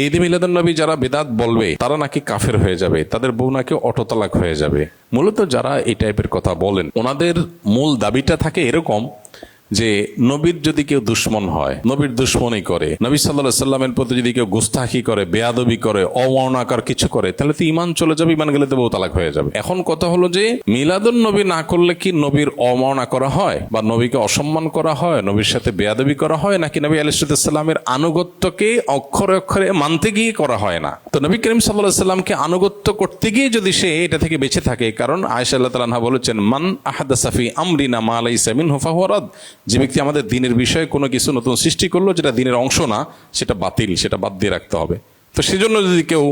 ঈদ মিলাদুন নবী যারা বিদআত বলবে তারা নাকি কাফের হয়ে যাবে, তাদের বউ নাকি অটো তালাক হয়ে যাবে। মূলত যারা এই টাইপের কথা বলেন ওনাদের মূল দাবিটা থাকে এরকম যে নবীর যদি কেউ দুশ্মন হয়, নবীর দুশ্মনী করে, নবী সাল্লাল্লাহু আলাইহি সাল্লামের প্রতি যদি কেউ গুস্তাখি করে, বেয়াদবি করে, অবর্ণাকার কিছু করে, তাহলে তো ঈমান চলে যাবে, ঈমান গেলে তো বউ তালাক হয়ে যাবে। এখন কথা হলো যে মিলাদুন নবী না করলে কি নবীর অবমাননা করা হয় বা নবীকে অসম্মান করা হয়, নবীর সাথে বেয়াদবি করা হয়, নাকি নবী আলাইহিস সালামের আনুগত্যকে অক্ষরে অক্ষরে মানতে গিয়ে করা হয় না? তো নবী করিম সাল্লাল্লাহু আলাইহি সাল্লামকে আনুগত্য করতে গিয়ে যদি সে এটা থেকে বেঁচে থাকে, কারণ আয়েশা রাদিয়াল্লাহু তাআলা আনহা বলেছেন, মান আহাদাসা ফি আমরিনা মা লাইসা মিনহু ফাহুয়া রাদ, যে ব্যক্তি আমাদের দিনের বিষয়ে কোনো কিছু নতুন সৃষ্টি করলো যেটা দিনের অংশ না, সেটা বাতিল, সেটা বাদ দিয়ে রাখতে হবে। তো সেজন্য যদি কেউ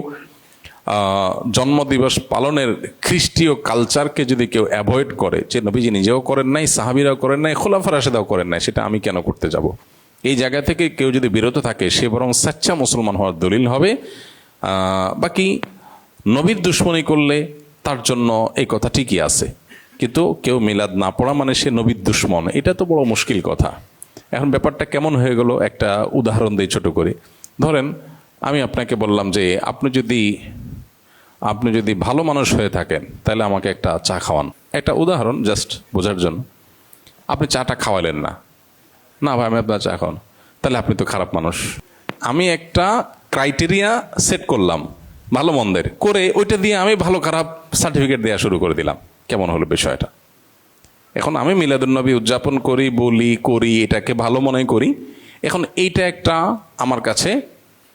জন্মদিবস পালনের খ্রিস্টীয় কালচারকে যদি কেউ অ্যাভয়েড করে, যে নবীজি নিজেও করেন নাই, সাহাবীরাও করেন নাই, খোলাফা রাশেদাও করেন নাই, সেটা আমি কেন করতে যাব, এই জায়গা থেকে কেউ যদি বিরত থাকে, সে বরং সাচ্চা মুসলমান হওয়ার দলিল হবে। বাকি নবীর দুশ্মনী করলে তার জন্য এই কথা ঠিকই আছে, কিন্তু কেউ মিলাদ না পড়া মানে সে নবীর দুশ্মন, এটা তো বড় মুশকিল কথা। এখন ব্যাপারটা কেমন হয়ে গেল, একটা উদাহরণ দিই ছোট করে। ধরেন আমি আপনাকে বললাম যে আপনি যদি ভালো মানুষ হয়ে থাকেন তাহলে আমাকে একটা চা খাওয়ান। একটা উদাহরণ জাস্ট বোঝার জন্য। আপনি চাটা খাওয়ালেন না, না ভাই আমি আপনার চা খাওয়ান, তাহলে আপনি তো খারাপ মানুষ। আমি একটা ক্রাইটেরিয়া সেট করলাম ভালো মন্দের, করে ওইটা দিয়ে আমি ভালো খারাপ সার্টিফিকেট দেওয়া শুরু করে দিলাম। কেমন হলো বিষয়টা? এখন আমি মিলাদুন নবী উদযাপন করি, বলি, করি, এটাকে ভালো মনে করি। এখন এইটা একটা আমার কাছে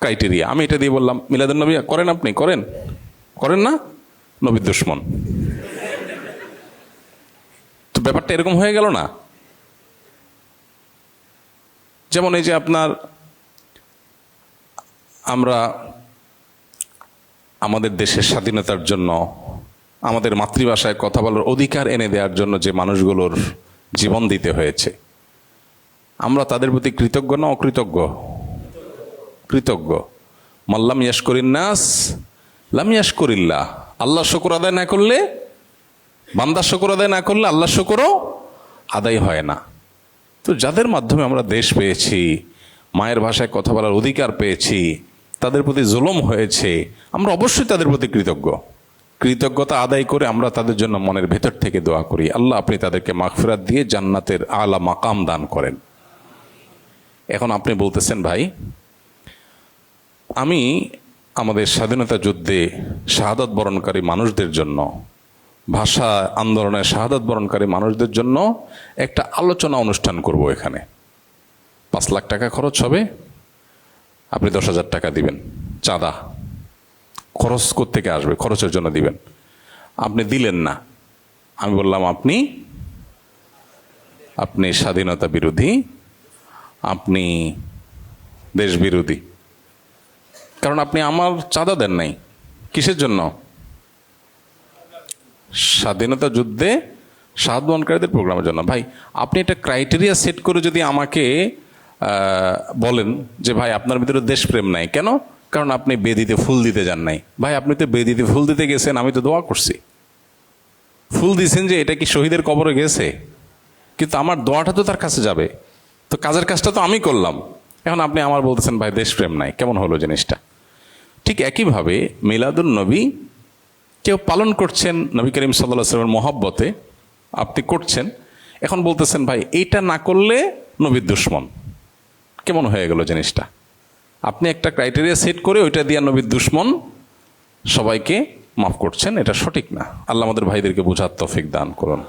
ক্রাইটেরিয়া, আমি এটা দিয়ে বললাম মিলাদুন নবী করেন, আপনি করেন না, নবীর দুশ্মন। তো ব্যাপারটা এরকম হয়ে গেল না? যেমন এই যে আমরা আমাদের দেশের স্বাধীনতার জন্য, আমাদের মাতৃভাষায় কথা বলার অধিকার এনে দেওয়ার জন্য যে মানুষগুলোর জীবন দিতে হয়েছে, আমরা তাদের প্রতি কৃতজ্ঞ না অকৃতজ্ঞ? কৃতজ্ঞ। মাল্লাম ইয়াশকুরিন নাস লাম ইয়াশকুরিল্লাহ। আল্লাহ শুকর আদায় না করলে, বান্দার শুকর আদায় না করলে আল্লাহ শুকরও আদায় হয় না। তো যাদের মাধ্যমে আমরা দেশ পেয়েছি, মায়ের ভাষায় কথা বলার অধিকার পেয়েছি, তাদের প্রতি জুলুম হয়েছে, আমরা অবশ্যই তাদের প্রতি কৃতজ্ঞতা আদায় করে আমরা তাদের জন্য মনের ভেতর থেকে দোয়া করি, আল্লাহ আপনি তাদেরকে মাগফিরাত দিয়ে জান্নাতের আলা মাকাম দান করেন। এখন আপনি বলতেছেন ভাই আমি আমাদের স্বাধীনতা যুদ্ধে শাহাদাত বরণকারী মানুষদের জন্য, ভাষা আন্দোলনের শাহাদাত বরণকারী মানুষদের জন্য একটা আলোচনা অনুষ্ঠান করব। এখানে 5 লাখ টাকা খরচ হবে, আপনি 10,000 টাকা দিবেন চাঁদা। খরচ কোত্থেকে আসবে? খরচের জন্য দিবেন। আপনি দিলেন না। আমি বললাম আপনি স্বাধীনতা বিরোধী, আপনি দেশ বিরোধী, কারণ আপনি আমার চাঁদা দেন নাই। কিসের জন্য? স্বাধীনতা যুদ্ধে শাহাদাত বরণকারীদের প্রোগ্রামের জন্য। ভাই আপনি একটা ক্রাইটেরিয়া সেট করে যদি আমাকে বলেন যে ভাই আপনার ভিতরে দেশপ্রেম নাই, কেন? কারণ আপনি বেদিতে ফুল দিতে যান নাই। ভাই আপনি তো বেদিতে ফুল দিতে গেছেন, আমি তো দোয়া করছি, ফুল দিয়েছেন, যে এটা কি শহীদের কবরে গেছে? কিন্তু আমার দোয়াটা তো তার কাছে যাবে, তো কাজের কাজটা তো আমি করলাম। এখন আপনি আমার বলতেছেন ভাই দেশপ্রেম নাই, কেমন হলো জিনিসটা? ঠিক একইভাবে মিলাদুন নবী কেউ পালন করছেন নবী করিম সাল্লাল্লাহু আলাইহি ওয়াসাল্লামের মহব্বতে, আপনি করছেন, এখন বলতেছেন ভাই এইটা না করলে নবীর দুশ্মন। কেমন হয়ে গেল জিনিসটা? আপনি একটা ক্রাইটেরিয়া সেট করে ওইটা দিয়ে নবীর দুশ্মন সবাইকে মাফ করছেন, এটা সঠিক না। আল্লাহ আমাদের ভাইদেরকে বোঝার তৌফিক দান করুন।